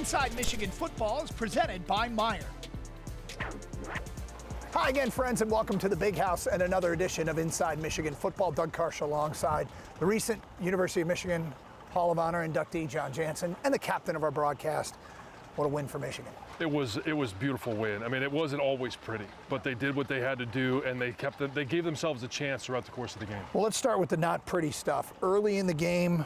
Inside Michigan Football is presented by Meyer. Hi again, friends, and welcome to the Big House and another edition of Inside Michigan Football. Doug Karsh alongside the recent University of Michigan Hall of Honor inductee, John Jansen, and the captain of our broadcast. What a win for Michigan. It was a beautiful win. I mean, it wasn't always pretty, but they did what they had to do, and they gave themselves a chance throughout the course of the game. Well, let's start with the not pretty stuff. Early in the game,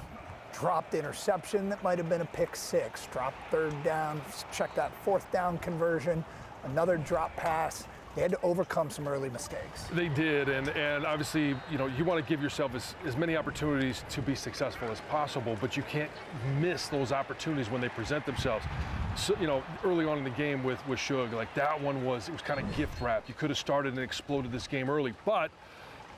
dropped interception that might have been a pick six, dropped third down, check that fourth down conversion, another drop pass. They had to overcome some early mistakes. They did, and obviously, you know, you want to give yourself as many opportunities to be successful as possible, but you can't miss those opportunities when they present themselves. So, you know, early on in the game with Shug, like that one was kind of gift wrapped. You could have started and exploded this game early, but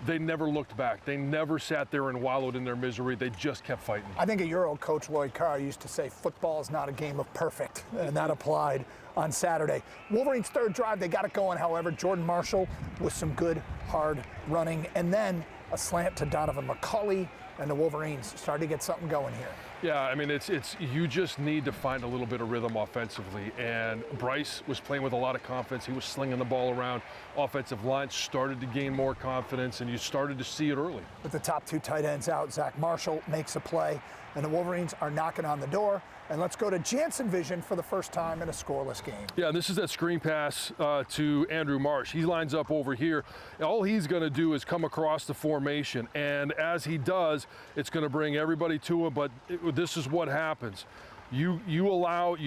they never looked back. They never sat there and wallowed in their misery. They just kept fighting. I think your old coach, Lloyd Carr, used to say football is not a game of perfect, and that applied on Saturday. Wolverines' third drive, they got it going, however. Jordan Marshall with some good, hard running, and then a slant to Donovan McCulley, and the Wolverines started to get something going here. Yeah, I mean, it's you just need to find a little bit of rhythm offensively, and Bryce was playing with a lot of confidence. He was slinging the ball around. Offensive line started to gain more confidence, and you started to see it early. With the top two tight ends out, Zach Marshall makes a play, and the Wolverines are knocking on the door. And let's go to Jansen vision for the first time in a scoreless game. Yeah, this is that screen pass to Andrew Marsh. He lines up over here. All he's going to do is come across the formation, and as he does, it's going to bring everybody to him, but this is what happens. You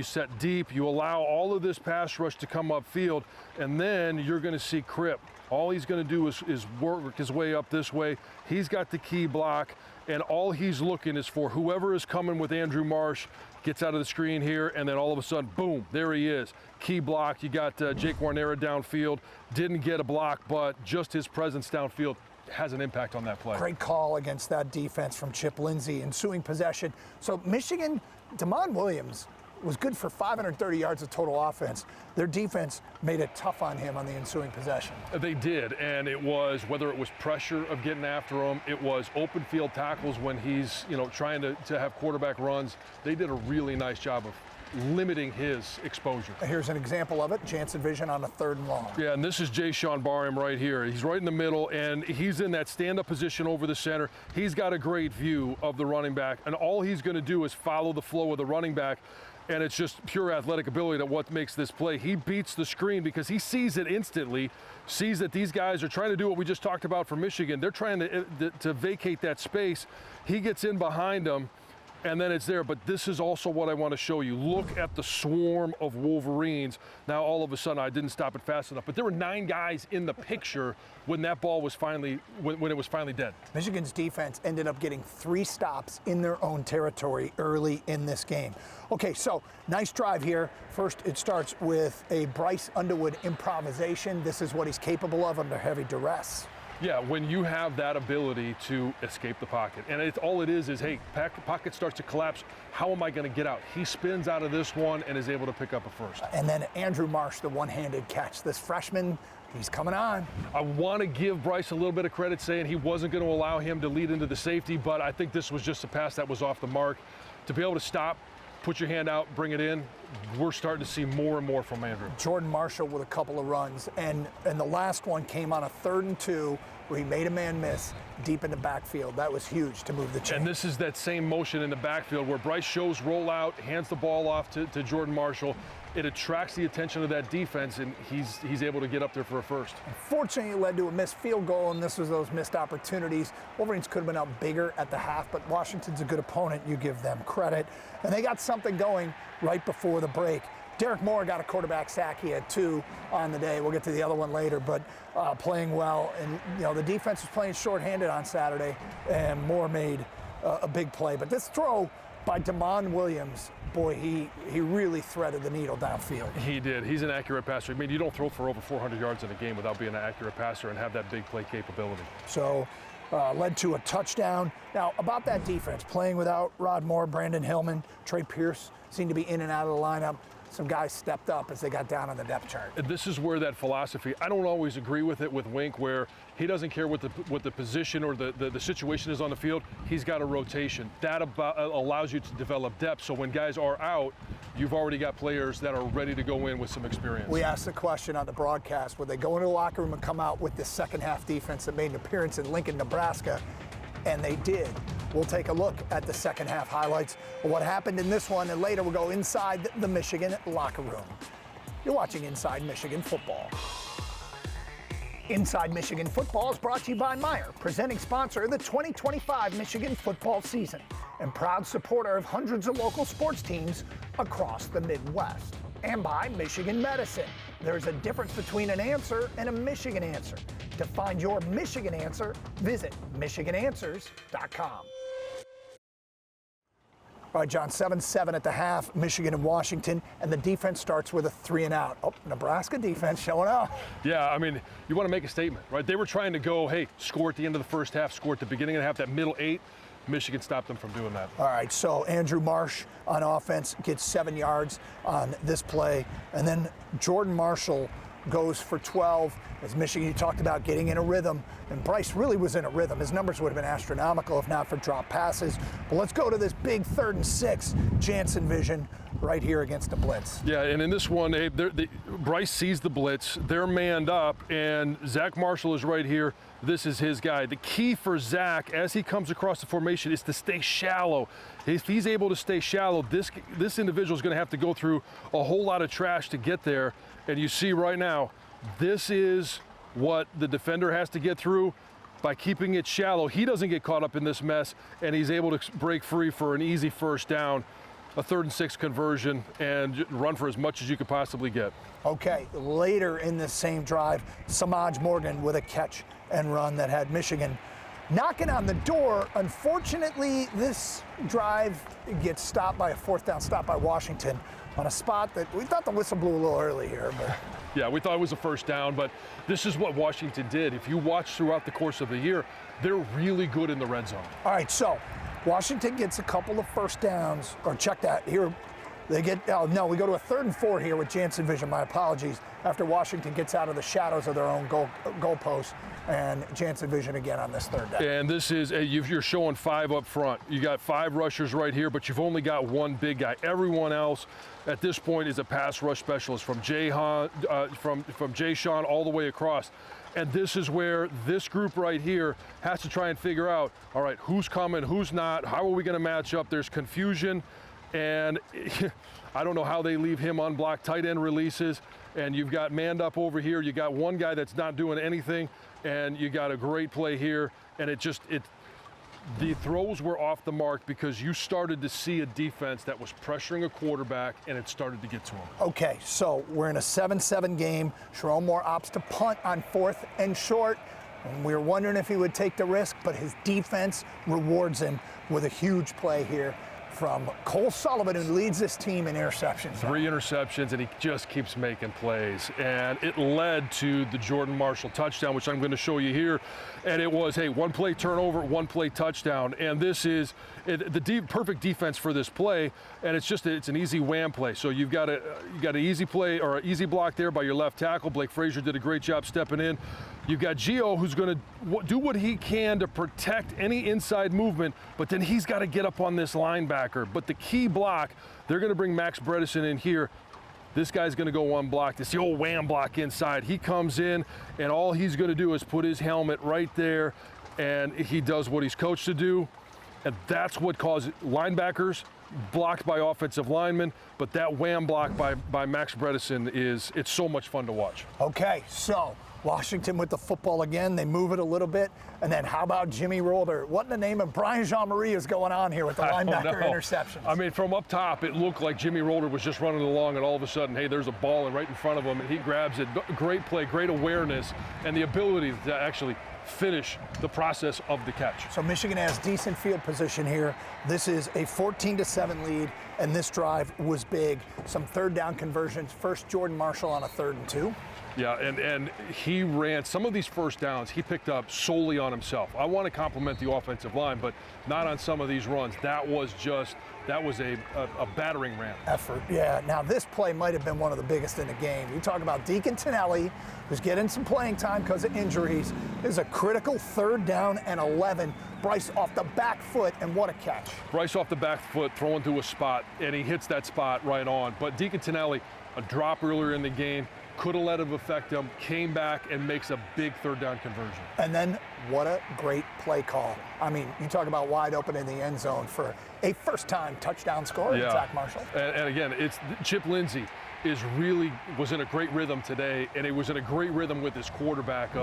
set deep, you allow all of this pass rush to come upfield, and then you're going to see Kripp. All he's going to do is work his way up this way. He's got the key block, and all he's looking is for whoever is coming with Andrew Marsh gets out of the screen here, and then all of a sudden, boom, there he is. Key block. You got Jake Warnera downfield. Didn't get a block, but just his presence downfield has an impact on that play. Great call against that defense from Chip Lindsey, ensuing possession. So Michigan, Damon Williams was good for 530 yards of total offense. Their defense made it tough on him on the ensuing possession. They did, and it was, whether it was pressure of getting after him, it was open field tackles when he's, you know, trying to have quarterback runs. They did a really nice job of limiting his exposure. Here's an example of it. Jansen vision on a third and long. Yeah, and this is Jay Sean Barham right here. He's right in the middle, and he's in that stand-up position over the center. He's got a great view of the running back, and all he's going to do is follow the flow of the running back, and it's just pure athletic ability that what makes this play. He beats the screen because he sees it instantly, sees that these guys are trying to do what we just talked about for Michigan. They're trying to vacate that space. He gets in behind them, and then it's there. But this is also what I want to show you. Look at the swarm of Wolverines. Now, all of a sudden, I didn't stop it fast enough, but there were 9 guys in the picture when that ball was finally, when it was finally dead. Michigan's defense ended up getting 3 stops in their own territory early in this game. Okay, so nice drive here. First, it starts with a Bryce Underwood improvisation. This is what he's capable of under heavy duress. Yeah, when you have that ability to escape the pocket, and all it is, hey, pocket starts to collapse, how am I going to get out? He spins out of this one and is able to pick up a first. And then Andrew Marsh, the one-handed catch. This freshman, he's coming on. I want to give Bryce a little bit of credit saying he wasn't going to allow him to lead into the safety, but I think this was just a pass that was off the mark. To be able to stop, put your hand out, bring it in, we're starting to see more and more from Andrew. Jordan Marshall with a couple of runs, and the last one came on a 3rd and 2 where he made a man miss deep in the backfield. That was huge to move the chain. And this is that same motion in the backfield where Bryce shows rollout, hands the ball off to Jordan Marshall. It attracts the attention of that defense, and he's able to get up there for a first. Unfortunately, it led to a missed field goal, and this was those missed opportunities. Wolverines could have been up bigger at the half, but Washington's a good opponent. You give them credit. And they got something going right before the break. Derek Moore got a quarterback sack. He had 2 on the day. We'll get to the other one later, but playing well. And, you know, the defense was playing shorthanded on Saturday, and Moore made a big play. But this throw by Damon Williams, boy, he really threaded the needle downfield. He did. He's an accurate passer. I mean, you don't throw for over 400 yards in a game without being an accurate passer and have that big play capability. So led to a touchdown. Now, about that defense, playing without Rod Moore, Brandon Hillman, Trey Pierce seemed to be in and out of the lineup. some guys stepped up as they got down on the depth chart. And this is where that philosophy, I don't always agree with it with Wink, where he doesn't care what the position or the situation is on the field. He's got a rotation. That allows you to develop depth. So when guys are out, you've already got players that are ready to go in with some experience. We asked the question on the broadcast, would they go into the locker room and come out with the second half defense that made an appearance in Lincoln, Nebraska? And they did. We'll take a look at the second half highlights of what happened in this one, and later we'll go inside the Michigan locker room. You're watching Inside Michigan Football. Inside Michigan Football is brought to you by Meijer, presenting sponsor of the 2025 Michigan football season and proud supporter of hundreds of local sports teams across the Midwest. And by Michigan Medicine. There's a difference between an answer and a Michigan answer. To find your Michigan answer, visit michigananswers.com. All right, John, 7-7 at the half, Michigan and Washington, and the defense starts with a 3-and-out. Oh, Nebraska defense showing up. Yeah, I mean, you want to make a statement, right? They were trying to go, hey, score at the end of the first half, score at the beginning of the half, that middle 8. Michigan stopped them from doing that. All right, so Andrew Marsh on offense gets 7 yards on this play, and then Jordan Marshall goes for 12 as Michigan, you talked about getting in a rhythm, and Bryce really was in a rhythm. His numbers would have been astronomical if not for drop passes. But let's go to this big 3rd and 6 Jansen vision right here against the blitz. Yeah, and in this one, Bryce sees the blitz, they're manned up, and Zach Marshall is right here. This is his guy. The key for Zach as he comes across the formation is to stay shallow. If he's able to stay shallow, this individual is going to have to go through a whole lot of trash to get there. And you see right now, this is what the defender has to get through by keeping it shallow. He doesn't get caught up in this mess, and he's able to break free for an easy first down, a 3rd and 6 conversion, and run for as much as you could possibly get. Okay, later in this same drive, Samaj Morgan with a catch and run that had Michigan knocking on the door. Unfortunately, this drive gets stopped by a 4th down stop by Washington on a spot that we thought the whistle blew a little early here. But yeah, we thought it was a first down, but this is what Washington did. If you watch throughout the course of the year, they're really good in the red zone. All right, so Washington gets a couple of first downs, or check that here. They get, oh no, we go to a 3rd and 4 here with Jansen vision, my apologies, after Washington gets out of the shadows of their own goalpost, and Jansen vision again on this 3rd down. And this is, you're showing 5 up front. You got 5 rushers right here, but you've only got 1 big guy. Everyone else at this point is a pass rush specialist from Jay Sean all the way across. And this is where this group right here has to try and figure out, all right, who's coming, who's not, how are we going to match up? There's confusion. And I don't know how they leave him unblocked. Tight end releases, and you've got manned up over here. You got one guy that's not doing anything, and you got a great play here. And the throws were off the mark because you started to see a defense that was pressuring a quarterback, and it started to get to him. Okay, so we're in a 7-7 game. Sharon Moore opts to punt on 4th and short. And we were wondering if he would take the risk, but his defense rewards him with a huge play here from Cole Sullivan, who leads this team in interceptions. 3 interceptions, and he just keeps making plays. And it led to the Jordan Marshall touchdown, which I'm going to show you here. And it was, hey, 1 play turnover, 1 play touchdown. And this is the perfect defense for this play. And it's an easy wham play. So you've got an easy play or an easy block there by your left tackle. Blake Frazier did a great job stepping in. You've got Gio, who's going to do what he can to protect any inside movement, but then he's got to get up on this linebacker. But the key block, they're going to bring Max Bredesen in here. This guy's going to go unblocked. It's the old wham block inside. He comes in, and all he's going to do is put his helmet right there, and he does what he's coached to do. And that's what causes linebackers blocked by offensive linemen, but that wham block by Max Bredesen it's so much fun to watch. Okay, so Washington with the football again. They move it a little bit. And then how about Jimmy Rolder? What in the name of Brian Jean-Marie is going on here with the linebacker interceptions? I mean, from up top, it looked like Jimmy Rolder was just running along, and all of a sudden, hey, there's a ball right in front of him, and he grabs it. Great play, great awareness, and the ability to actually finish the process of the catch. So Michigan has decent field position here. This is a 14-7 lead, and this drive was big. Some 3rd down conversions. First, Jordan Marshall on a 3rd and 2. Yeah, and he ran some of these first downs he picked up solely on himself. I want to compliment the offensive line, but not on some of these runs. That was just that was a battering ram. Effort, yeah. Now this play might have been one of the biggest in the game. You talk about Deacon Tonelli, who's getting some playing time because of injuries. This is a critical 3rd down and 11. Bryce off the back foot, and what a catch. Bryce off the back foot, throwing to a spot, and he hits that spot right on. But Deacon Tonelli, a drop earlier in the game, could have let it affect him, came back and makes a big 3rd down conversion. And then what a great play call. I mean, you talk about wide open in the end zone for a first-time touchdown score, Zach Marshall. And again, it's Chip Lindsey was in a great rhythm today, and he was in a great rhythm with his quarterback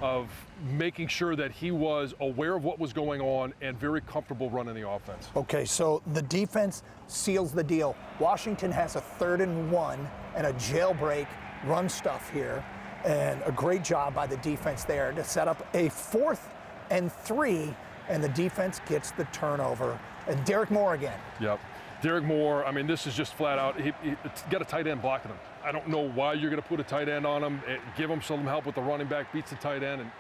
of making sure that he was aware of what was going on and very comfortable running the offense. Okay, so the defense seals the deal. Washington has a 3rd and 1 and a jailbreak run stuff here, and a great job by the defense there to set up a 4th and 3, and the defense gets the turnover. And Derek Moore again. Yep. Derek Moore, I mean, this is just flat out, he got a tight end blocking him. I don't know why you're going to put a tight end on him, give him some help with the running back, beats the tight end, and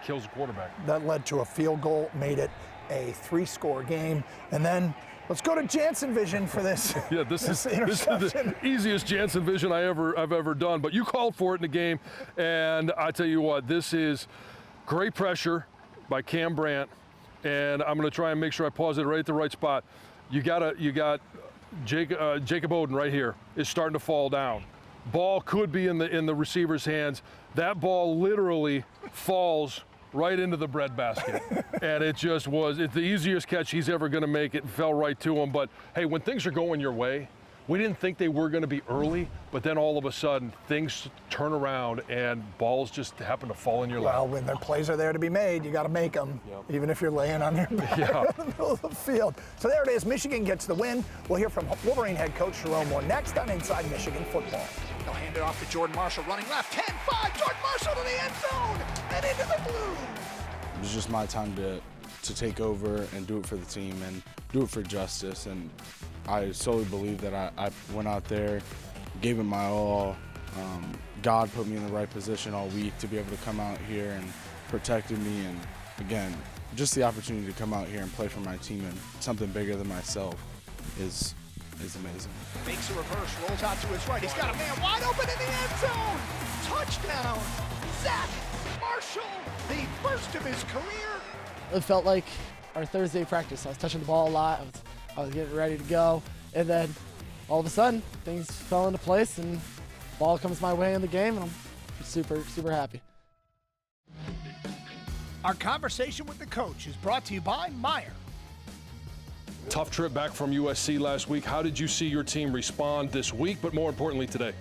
kills the quarterback. That led to a field goal, made it a 3-score game. And then let's go to Jansen vision for this. Yeah, this is the easiest Jansen vision I've ever done. But you called for it in the game, and I tell you what, this is great pressure by Cam Brandt, and I'm going to try and make sure I pause it right at the right spot. You got Jacob Oden right here is starting to fall down. Ball could be in the receiver's hands. That ball literally falls right into the breadbasket. And it's the easiest catch he's ever going to make. It fell right to him. But hey, when things are going your way, we didn't think they were going to be early, but then all of a sudden things turn around and balls just happen to fall in your lap. Well, when the plays are there to be made, you got to make them, even if you're laying on your back in the middle of the field. So there it is. Michigan gets the win. We'll hear from Wolverine head coach Jerome Moore next on Inside Michigan Football. They'll hand it off to Jordan Marshall, running left, 10-5, Jordan Marshall to the end zone, and into the blue. It was just my time to take over and do it for the team and do it for justice. And I solely believe that I went out there, gave it my all. God put me in the right position all week to be able to come out here and protected me. And again, just the opportunity to come out here and play for my team and something bigger than myself is amazing. Makes a reverse, rolls out to his right. He's got a man wide open in the end zone. Touchdown, Zach Marshall, the first of his career. It felt like our Thursday practice. I was touching the ball a lot. I was getting ready to go. And then all of a sudden, things fell into place and ball comes my way in the game, and I'm super, super happy. Our conversation with the coach is brought to you by Meyer. Tough trip back from USC last week. How did you see your team respond this week, but more importantly today?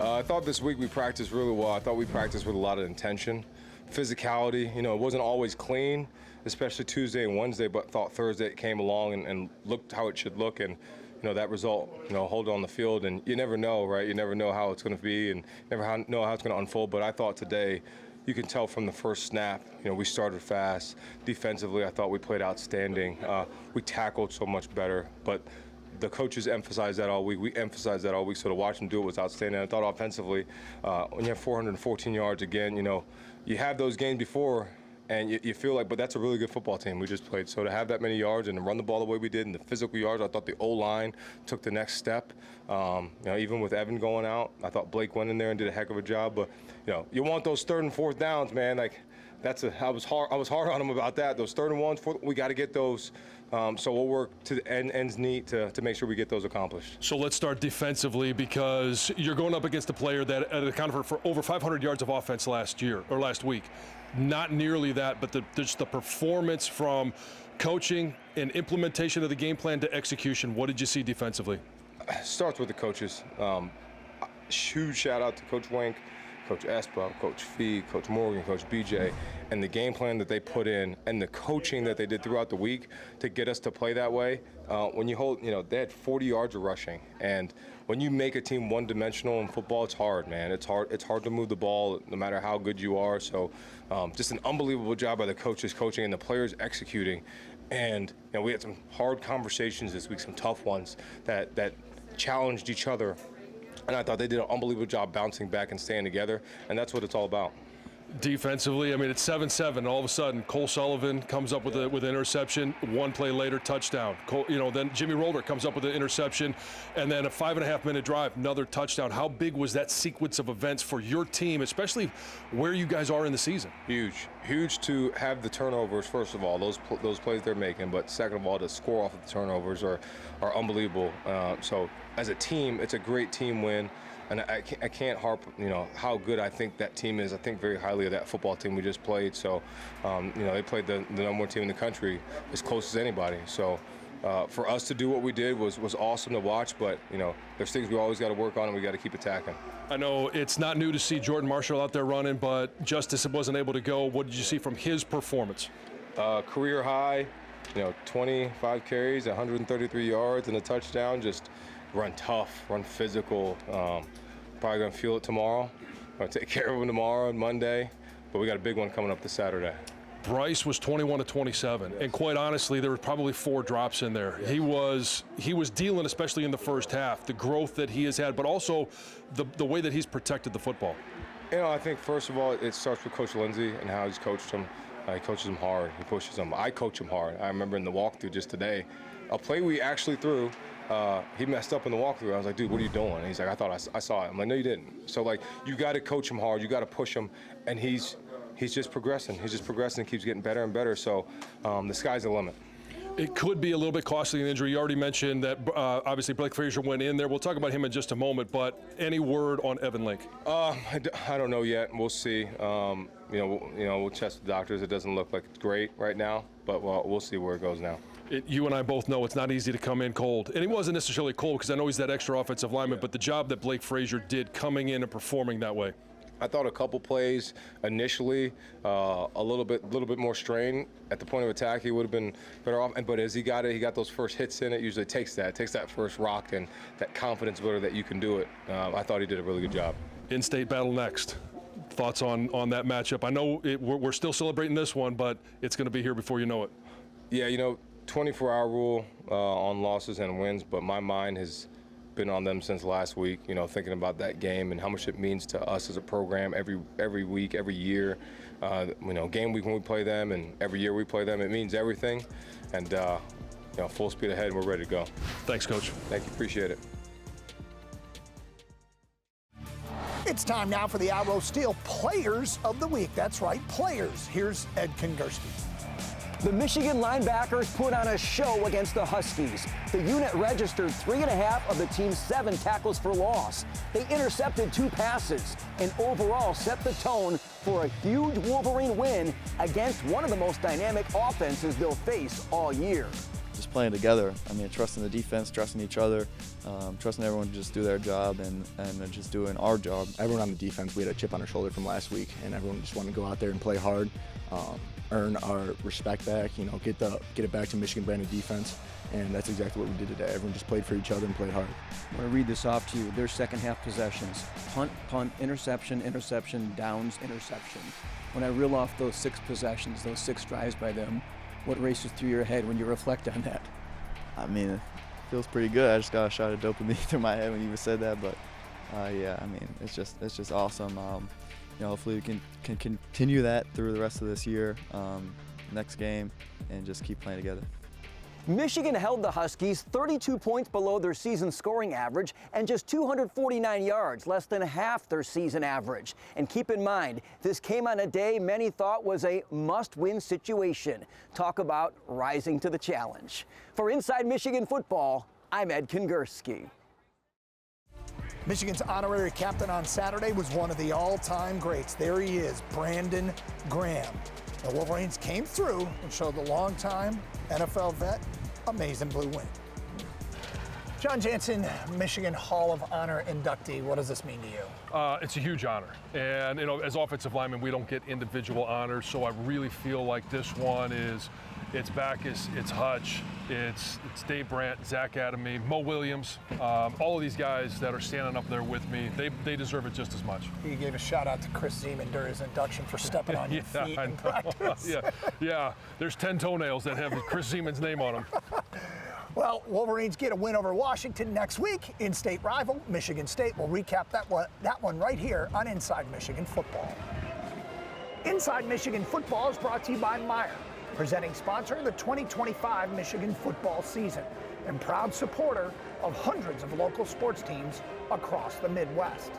I thought this week we practiced really well. I thought we practiced with a lot of intention, physicality. You know, it wasn't always clean, especially Tuesday and Wednesday, but thought Thursday it came along and looked how it should look. And, you know, that result, you know, hold it on the field. And you never know, right? You never know how it's going to be and never know how it's going to unfold. But I thought today, you can tell from the first snap, you know, we started fast. Defensively, I thought we played outstanding. We tackled so much better, but the coaches emphasized that all week. We emphasized that all week, so to watch them do it was outstanding. I thought offensively, when you have 414 yards again, you know, you have those games before, and you feel like, but that's a really good football team we just played. So to have that many yards and to run the ball the way we did and the physical yards, I thought the O-line took the next step. You know, even with Evan going out, I thought Blake went in there and did a heck of a job. But, you know, you want those 3rd and 4th downs, man. Like, I was hard on him about that. Those 3rd and 1s, 4th, we got to get those. So we'll work to the ends neat to make sure we get those accomplished. So let's start defensively, because you're going up against a player that accounted for over 500 yards of offense last week. Not nearly that, but just the performance from coaching and implementation of the game plan to execution. What did you see defensively? Starts with the coaches. Huge shout out to Coach Wink, Coach Espa, Coach Fee, Coach Morgan, Coach BJ, and the game plan that they put in and the coaching that they did throughout the week to get us to play that way. When you hold, you know, they had 40 yards of rushing, and when you make a team one-dimensional in football, it's hard, man. It's hard to move the ball no matter how good you are. So just an unbelievable job by the coaches coaching and the players executing. And, you know, we had some hard conversations this week, some tough ones that challenged each other. And I thought they did an unbelievable job bouncing back and staying together, and that's what it's all about. Defensively, I mean, it's 7-7. All of a sudden, Cole Sullivan comes up with an interception. One play later, touchdown. Then Jimmy Rolder comes up with an interception, and then a 5.5-minute drive, another touchdown. How big was that sequence of events for your team, especially where you guys are in the season? Huge to have the turnovers. First of all, those plays they're making, but second of all, to score off of the turnovers are unbelievable. So as a team, it's a great team win. And I can't harp, how good I think that team is. I think very highly of that football team we just played. So, they played the number one team in the country as close as anybody. So, for us to do what we did was awesome to watch. But, there's things we always got to work on, and we got to keep attacking. I know it's not new to see Jordan Marshall out there running, but Justice wasn't able to go. What did you see from his performance? Career high, 25 carries, 133 yards, and a touchdown. Just run tough, run physical. Probably going to feel it tomorrow. Going to take care of him tomorrow and Monday. But we got a big one coming up this Saturday. Bryce was 21 of 27, and quite honestly, there were probably 4 drops in there. He was dealing, especially in the first half, the growth that he has had, but also the way that he's protected the football. I think first of all, it starts with Coach Lindsey and how he's coached him. He coaches him hard. He pushes him. I coach him hard. I remember in the walkthrough just today, a play we actually threw. He messed up in the walkthrough. I was like, dude, what are you doing? And he's like, I thought I saw it. I'm like, no, you didn't. So, you got to coach him hard. You got to push him. And he's just progressing. He's just progressing and keeps getting better and better. So, the sky's the limit. It could be a little bit costly, an injury. You already mentioned that, obviously, Blake Frazier went in there. We'll talk about him in just a moment. But any word on Evan Link? I don't know yet. We'll see. We'll test the doctors. It doesn't look like it's great right now. But we'll see where it goes now. You and I both know it's not easy to come in cold. And he wasn't necessarily cold because I know he's that extra offensive lineman, but the job that Blake Frazier did coming in and performing that way. I thought a couple plays initially, a little bit more strain at the point of attack. He would have been better off. But as he got those first hits in, it usually takes that first rock and that confidence builder that you can do it. I thought he did a really good job. In-state battle next. Thoughts on that matchup? I know we're still celebrating this one, but it's going to be here before you know it. Yeah, 24-hour rule on losses and wins, but my mind has been on them since last week, thinking about that game and how much it means to us as a program every week, every year. Game week when we play them and every year we play them, it means everything. And, full speed ahead and we're ready to go. Thanks, Coach. Thank you. Appreciate it. It's time now for the Arrow Steel Players of the Week. That's right, players. Here's Ed Kongursky. The Michigan linebackers put on a show against the Huskies. The unit registered 3.5 of the team's 7 tackles for loss. They intercepted 2 passes and overall set the tone for a huge Wolverine win against one of the most dynamic offenses they'll face all year. Just playing together. Trusting the defense, trusting each other, trusting everyone to just do their job and just doing our job. Everyone on the defense, we had a chip on our shoulder from last week, and everyone just wanted to go out there and play hard. Earn our respect back, get it back to Michigan branded defense, and that's exactly what we did today. Everyone just played for each other and played hard. I'm going to read this off to you. Their second half possessions: punt, interception, downs, interception. When I reel off those 6 possessions, those 6 drives by them, what races through your head when you reflect on that? It feels pretty good. I just got a shot of dopamine through my head when you said that, but it's just awesome. Hopefully we can continue that through the rest of this year, next game, and just keep playing together. Michigan held the Huskies 32 points below their season scoring average and just 249 yards, less than half their season average. And keep in mind, this came on a day many thought was a must-win situation. Talk about rising to the challenge. For Inside Michigan Football, I'm Ed Kongursky. Michigan's honorary captain on Saturday was one of the all-time greats. There he is, Brandon Graham. The Wolverines came through and showed the longtime NFL vet amazing blue win. John Jansen, Michigan Hall of Honor inductee. What does this mean to you? It's a huge honor. And, as offensive linemen, we don't get individual honors, so I really feel like this one is, it's Backus, it's Hutch, it's Dave Brandt, Zach Adamy, Mo Williams, all of these guys that are standing up there with me, they deserve it just as much. He gave a shout out to Chris Zeman during his induction for stepping on your feet in practice. Yeah, there's 10 toenails that have Chris Zeman's name on them. Well, Wolverines get a win over Washington next week. In-state rival, Michigan State. We'll recap that one right here on Inside Michigan Football. Inside Michigan Football is brought to you by Meijer, presenting sponsor of the 2025 Michigan football season and proud supporter of hundreds of local sports teams across the Midwest.